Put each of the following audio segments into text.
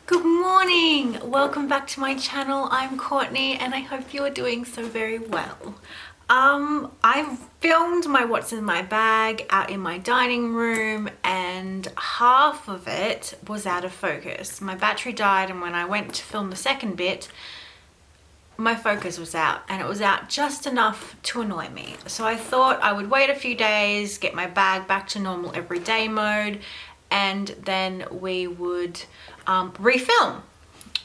Good morning! Welcome back to my channel. I'm Courtney and I hope you are doing so very well. I filmed my what's in my bag out in my dining room and half of it was out of focus. My battery died and when I went to film the second bit, my focus was out and it was out just enough to annoy me. So I thought I would wait a few days, get my bag back to normal everyday mode, and then we would refilm.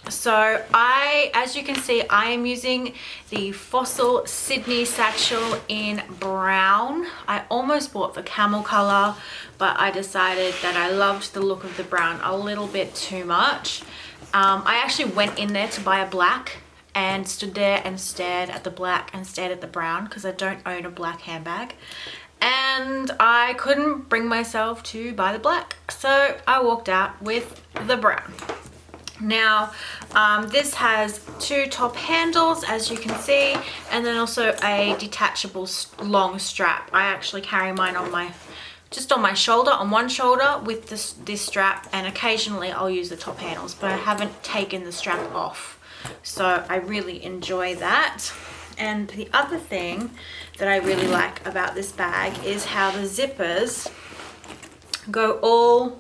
So as you can see, I am using the Fossil Sydney Satchel in brown. I almost bought the camel color, but I decided that I loved the look of the brown a little bit too much. I actually went in there to buy a black and stood there and stared at the black and stared at the brown because I don't own a black handbag. And I couldn't bring myself to buy the black, so I walked out with the brown. Now this has two top handles, as you can see, and then also a detachable long strap. I actually carry mine on just on my shoulder, on one shoulder with this strap, and occasionally I'll use the top handles, but I haven't taken the strap off, so I really enjoy that. And the other thing that I really like about this bag is how the zippers go all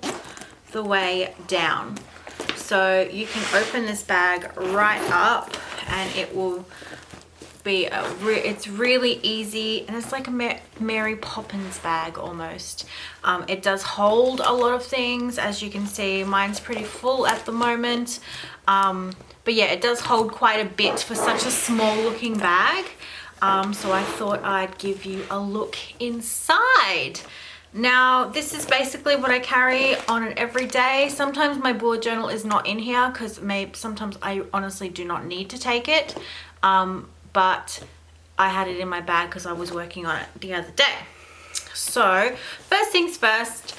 the way down. So you can open this bag right up and it will be it's really easy, and it's like a Mary Poppins bag almost. It does hold a lot of things, as you can see. Mine's pretty full at the moment, but yeah, it does hold quite a bit for such a small looking bag. So I thought I'd give you a look inside. Now this is basically what I carry on an everyday. Sometimes my bullet journal is not in here because sometimes I honestly do not need to take it, but I had it in my bag because I was working on it the other day. So first things first,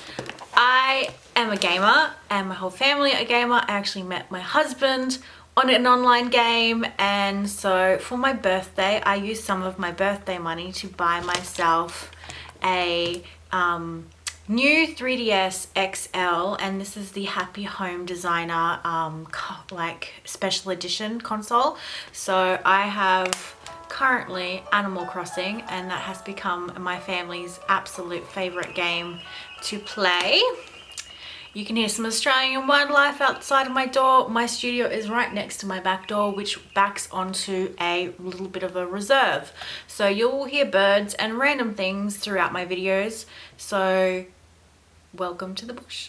I am a gamer and my whole family are gamer. I actually met my husband on an online game, and so for my birthday I used some of my birthday money to buy myself a new 3DS XL, and this is the Happy Home Designer like special edition console. So I have currently Animal Crossing, and that has become my family's absolute favorite game to play. You can hear some Australian wildlife outside of my door. My studio is right next to my back door, which backs onto a little bit of a reserve. So you'll hear birds and random things throughout my videos. So welcome to the bush.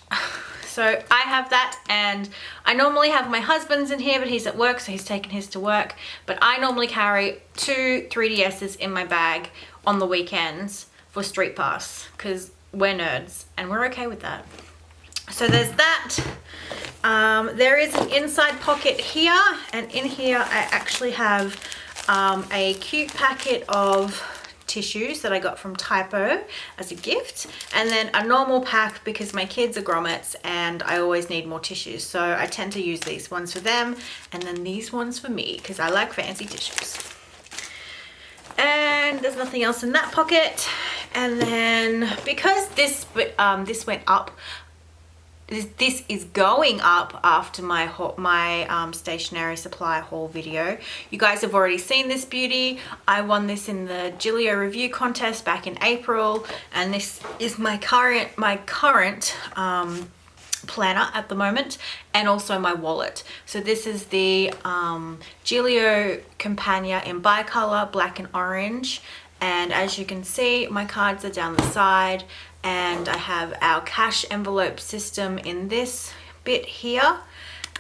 So I have that, and I normally have my husband's in here, but he's at work, so he's taken his to work. But I normally carry two 3DS's in my bag on the weekends for Street Pass, because we're nerds and we're okay with that. So there's that. There is an inside pocket here, and in here I actually have a cute packet of tissues that I got from Typo as a gift, and then a normal pack because my kids are grommets and I always need more tissues, so I tend to use these ones for them and then these ones for me because I like fancy tissues. And there's nothing else in that pocket. And then because this went up, this is going up after my stationery supply haul video. You guys have already seen this beauty. I won this in the Gilio review contest back in April, and this is my current planner at the moment, and also my wallet. So this is the Gilio Compania in bicolor, black and orange, and as you can see, my cards are down the side, and I have our cash envelope system in this bit here,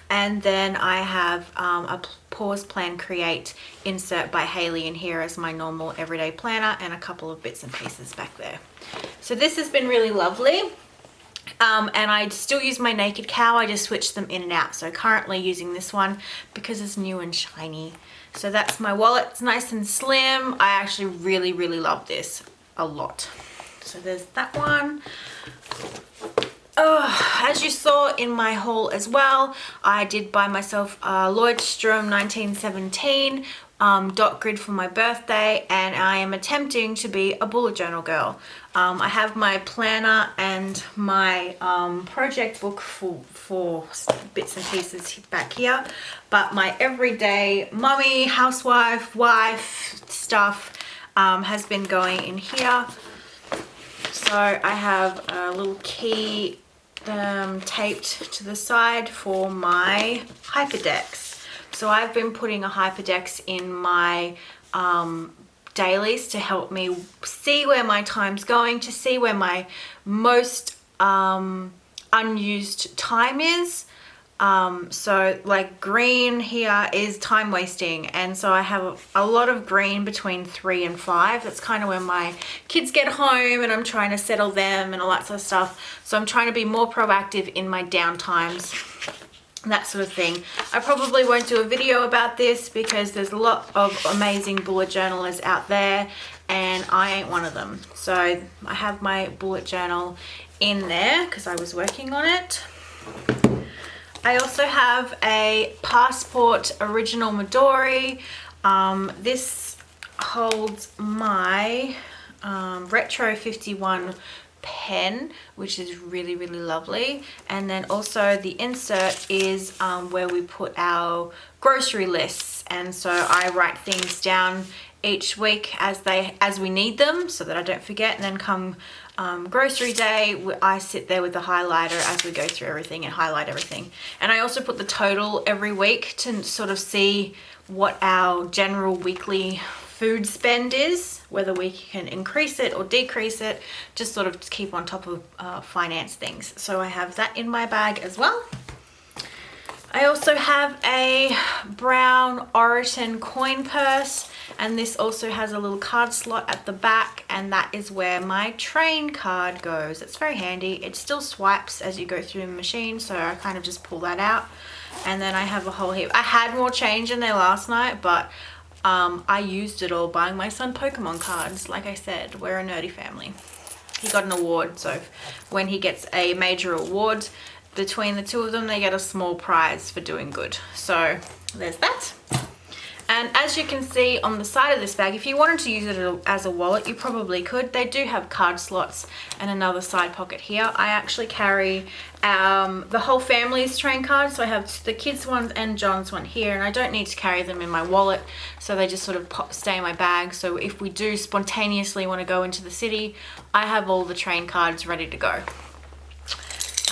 and then I have a pause plan create insert by Haley in here as my normal everyday planner, and a couple of bits and pieces back there. So this has been really lovely. And I still use my Naked Cow. I just switch them in and out. So currently using this one because it's new and shiny. So that's my wallet. It's nice and slim. I actually really love this a lot. So there's that one. As you saw in my haul as well, I did buy myself a Lloydstrom 1917 dot grid for my birthday, and I am attempting to be a bullet journal girl. I have my planner and my project book for bits and pieces back here, but my everyday mummy, housewife, wife stuff has been going in here. So I have a little key taped to the side for my hyperdex. So I've been putting a hyperdex in my dailies to help me see where my time's going, to see where my most unused time is. So like green here is time wasting, and so I have a lot of green between 3 and 5. That's kind of when my kids get home and I'm trying to settle them and all that sort of stuff. So I'm trying to be more proactive in my down times, that sort of thing. I probably won't do a video about this because there's a lot of amazing bullet journalers out there and I ain't one of them. So I have my bullet journal in there because I was working on it. I also have a Passport Original Midori. This holds my Retro 51 pen, which is really, really lovely. And then also the insert is where we put our grocery lists. And so I write things down each week as we need them so that I don't forget. And then come grocery day, I sit there with the highlighter as we go through everything and highlight everything. And I also put the total every week to sort of see what our general weekly food spend is, whether we can increase it or decrease it, just sort of keep on top of finance things. So I have that in my bag as well. I also have a brown Oriton coin purse, and this also has a little card slot at the back, and that is where my train card goes. It's very handy. It still swipes as you go through the machine, so I kind of just pull that out. And then I have a whole heap. I had more change in there last night, but I used it all buying my son Pokemon cards. Like I said, we're a nerdy family. He got an award, so when he gets a major award, between the two of them, they get a small prize for doing good. So there's that. And as you can see on the side of this bag, if you wanted to use it as a wallet, you probably could. They do have card slots and another side pocket here. I actually carry the whole family's train cards. So I have the kids' one and John's one here, and I don't need to carry them in my wallet. So they just sort of stay in my bag. So if we do spontaneously want to go into the city, I have all the train cards ready to go.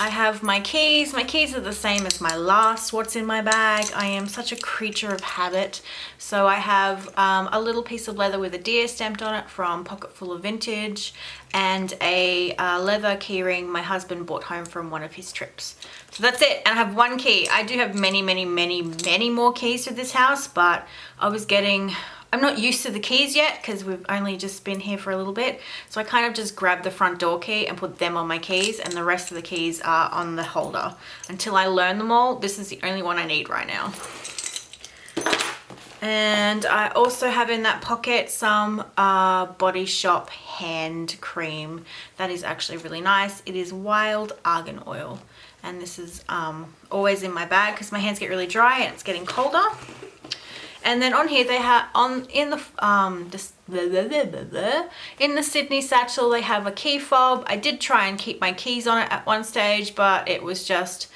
I have my keys. My keys are the same as my last what's in my bag. I am such a creature of habit. So I have a little piece of leather with a deer stamped on it from Pocket Full of Vintage, and a leather keyring my husband brought home from one of his trips. So that's it. And I have one key. I do have many, many, many, many more keys to this house, but I'm not used to the keys yet because we've only just been here for a little bit. So I kind of just grabbed the front door key and put them on my keys, and the rest of the keys are on the holder. Until I learn them all, this is the only one I need right now. And I also have in that pocket some Body Shop hand cream. That is actually really nice. It is Wild Argan Oil. And this is always in my bag because my hands get really dry and it's getting colder. And then on here they have in the Sydney satchel they have a key fob. I did try and keep my keys on it at one stage, but it's just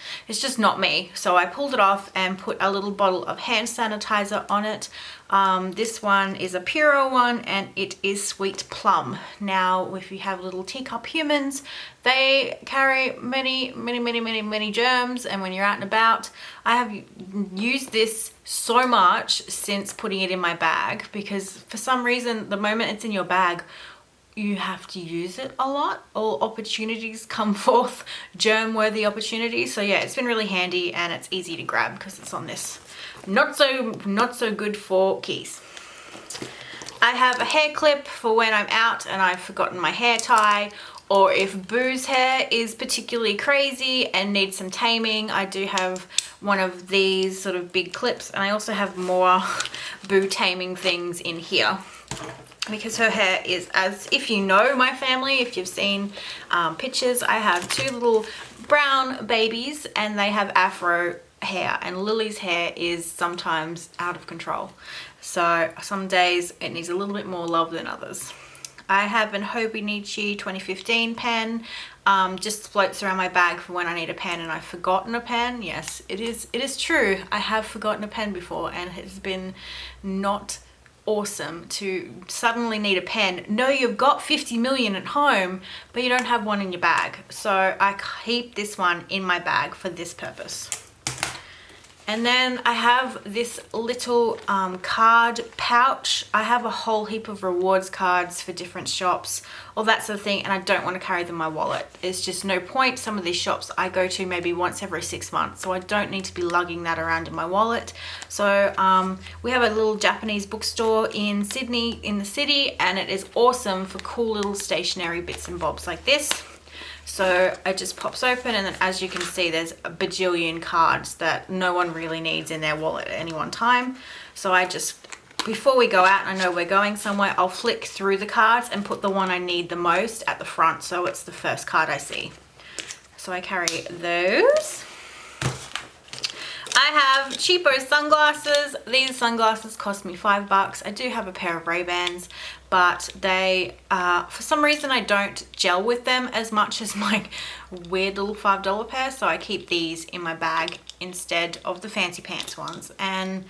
not me. So I pulled it off and put a little bottle of hand sanitizer on it. This one is a Puro one, and it is Sweet Plum. Now, if you have little teacup humans, they carry many, many, many, many, many germs, and when you're out and about, I have used this so much since putting it in my bag, because for some reason, the moment it's in your bag, you have to use it a lot. All opportunities come forth, germ-worthy opportunities. So yeah, it's been really handy, and it's easy to grab because it's on this. Not so good for keys. I have a hair clip for when I'm out and I've forgotten my hair tie, or if Boo's hair is particularly crazy and needs some taming. I do have one of these sort of big clips, and I also have more Boo taming things in here, because her hair is, as if you know my family, if you've seen pictures, I have two little brown babies and they have afro hair, and Lily's hair is sometimes out of control. So some days it needs a little bit more love than others. I have an Hobonichi 2015 pen, just floats around my bag for when I need a pen and I've forgotten a pen. Yes, it is true. I have forgotten a pen before, and it has been not awesome to suddenly need a pen. No, you've got 50 million at home, but you don't have one in your bag. So I keep this one in my bag for this purpose. And then I have this little card pouch. I have a whole heap of rewards cards for different shops, all that sort of thing, and I don't want to carry them in my wallet. It's just no point. Some of these shops I go to maybe once every 6 months, so I don't need to be lugging that around in my wallet. So we have a little Japanese bookstore in Sydney, in the city, and it is awesome for cool little stationery bits and bobs like this. So it just pops open, and then as you can see, there's a bajillion cards that no one really needs in their wallet at any one time. So I just, before we go out, I know we're going somewhere, I'll flick through the cards and put the one I need the most at the front, so it's the first card I see. So I carry those. I have cheapo sunglasses. These sunglasses cost me $5. I do have a pair of Ray-Bans, but they, for some reason, I don't gel with them as much as my weird little $5 pair, so I keep these in my bag instead of the fancy pants ones. And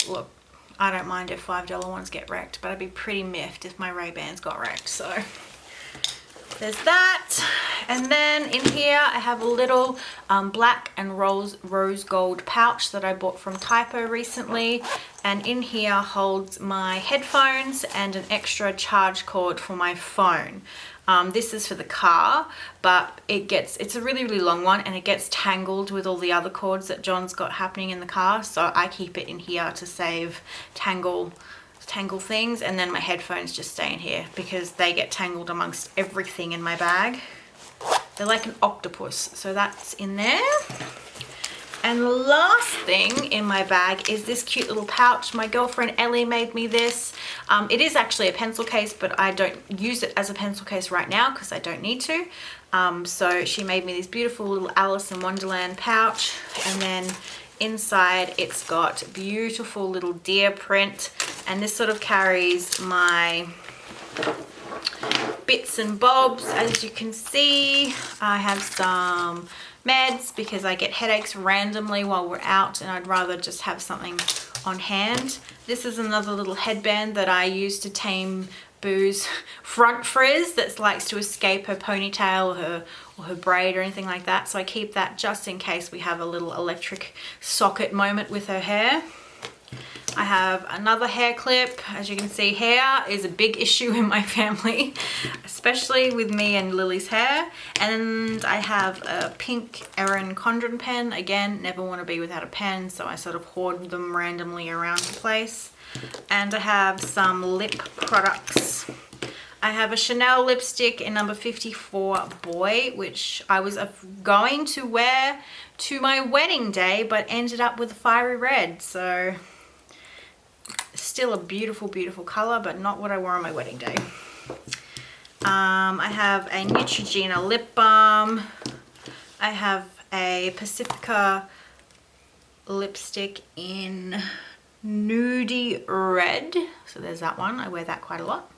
look, I don't mind if $5 ones get wrecked, but I'd be pretty miffed if my Ray-Bans got wrecked, so there's that. And then in here I have a little black and rose gold pouch that I bought from Typo recently, and in here holds my headphones and an extra charge cord for my phone. This is for the car, but it's a really long one, and it gets tangled with all the other cords that John's got happening in the car, so I keep it in here to save tangle things, and then my headphones just stay in here because they get tangled amongst everything in my bag. They're like an octopus, so that's in there. And the last thing in my bag is this cute little pouch. My girlfriend Ellie made me this. It is actually a pencil case, but I don't use it as a pencil case right now because I don't need to. So she made me this beautiful little Alice in Wonderland pouch, and then inside it's got beautiful little deer print, and this sort of carries my bits and bobs. As you can see, I have some meds because I get headaches randomly while we're out, and I'd rather just have something on hand. This is another little headband that I use to tame Boo's front frizz that likes to escape her ponytail or her braid or anything like that, so I keep that just in case we have a little electric socket moment with her hair. I have another hair clip. As you can see, hair is a big issue in my family, especially with me and Lily's hair. And I have a pink Erin Condren pen. Again, never want to be without a pen, so I sort of hoard them randomly around the place. And I have some lip products. I have a Chanel lipstick in number 54 Boy, which I was going to wear to my wedding day, but ended up with a fiery red. So still a beautiful color, but not what I wore on my wedding day. I have a Neutrogena lip balm. I have a Pacifica lipstick in nudie red, so there's that one. I wear that quite a lot.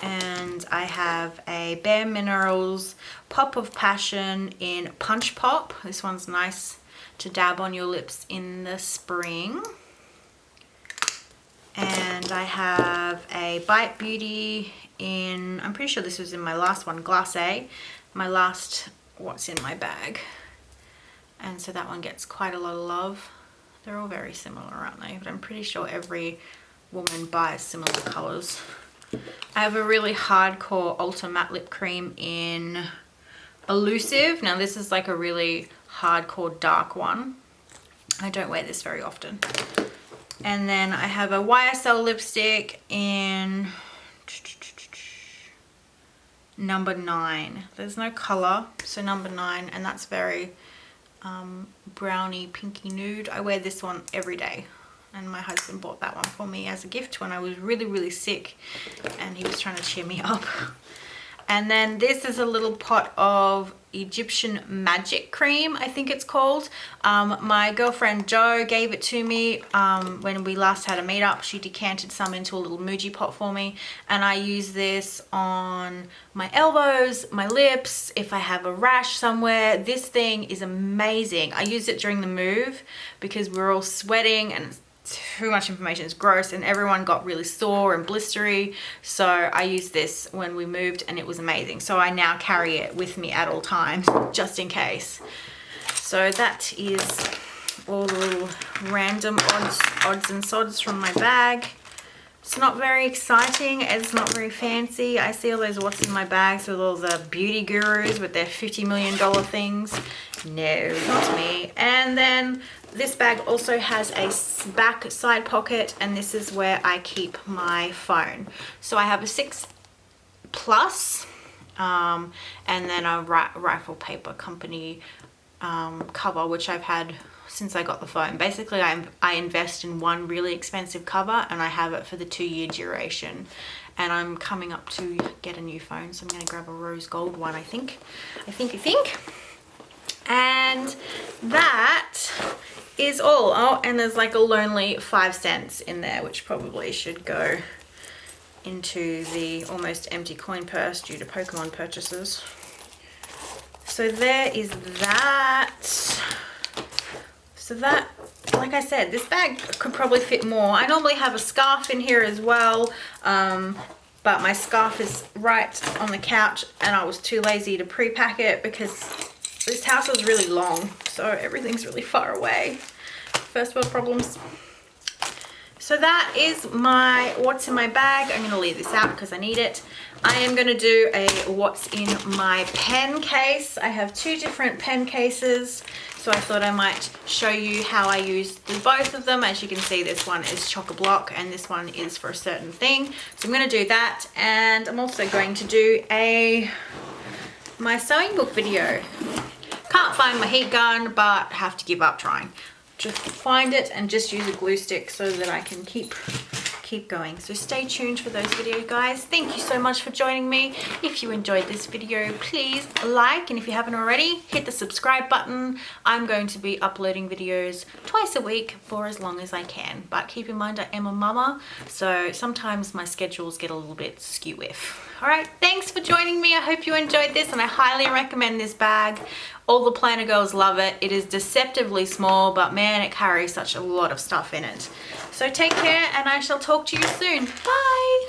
And I have a Bare Minerals Pop of Passion in Punch Pop. This one's nice to dab on your lips in the spring. And I have a Bite Beauty in, I'm pretty sure this was in my last one, Glacé, my last what's in my bag. And so that one gets quite a lot of love. They're all very similar, aren't they? But I'm pretty sure every woman buys similar colors. I have a really hardcore Ultra Matte Lip Cream in Elusive. Now this is like a really hardcore dark one. I don't wear this very often. And then I have a YSL lipstick in number 9. There's no color, so number 9, and that's very browny pinky nude. I wear this one every day, and my husband bought that one for me as a gift when I was really sick, and he was trying to cheer me up. And then this is a little pot of Egyptian magic cream, I think it's called. My girlfriend Jo gave it to me when we last had a meetup. She decanted some into a little Muji pot for me, and I use this on my elbows, my lips, if I have a rash somewhere. This thing is amazing. I used it during the move because we were all sweating and too much information, is gross, and everyone got really sore and blistery, so I used this when we moved and it was amazing. So I now carry it with me at all times just in case. So that is all the little random odds and sods from my bag. It's not very exciting, it's not very fancy. I see all those what's in my bags with all the beauty gurus with their $50 million things. No, not me. And then this bag also has a back side pocket, and this is where I keep my phone. So I have a 6 Plus and then a Rifle Paper Company cover, which I've had since I got the phone. Basically, I invest in one really expensive cover and I have it for the 2-year duration. And I'm coming up to get a new phone, so I'm going to grab a rose gold one, I think. And that is all. Oh, and there's like a lonely 5 cents in there, which probably should go into the almost empty coin purse due to Pokemon purchases. So there is that. So that, like I said, this bag could probably fit more. I normally have a scarf in here as well, but my scarf is right on the couch and I was too lazy to pre-pack it because this house is really long, so everything's really far away. First world problems. So that is my what's in my bag. I'm going to leave this out because I need it. I am going to do a what's in my pen case. I have 2 different pen cases, so I thought I might show you how I use both of them. As you can see, this one is chock-a-block and this one is for a certain thing. So I'm going to do that, and I'm also going to do my sewing book video. Can't find my heat gun, but have to give up trying. Just find it and just use a glue stick so that I can keep going. So stay tuned for those videos, guys. Thank you so much for joining me. If you enjoyed this video, please like, and if you haven't already, hit the subscribe button. I'm going to be uploading videos twice a week for as long as I can, but keep in mind I am a mama, so sometimes my schedules get a little bit skew-iff. All right, thanks for joining me. I hope you enjoyed this, and I highly recommend this bag. All the planner girls love it. It is deceptively small, but man, it carries such a lot of stuff in it. So take care, and I shall talk to you soon. Bye.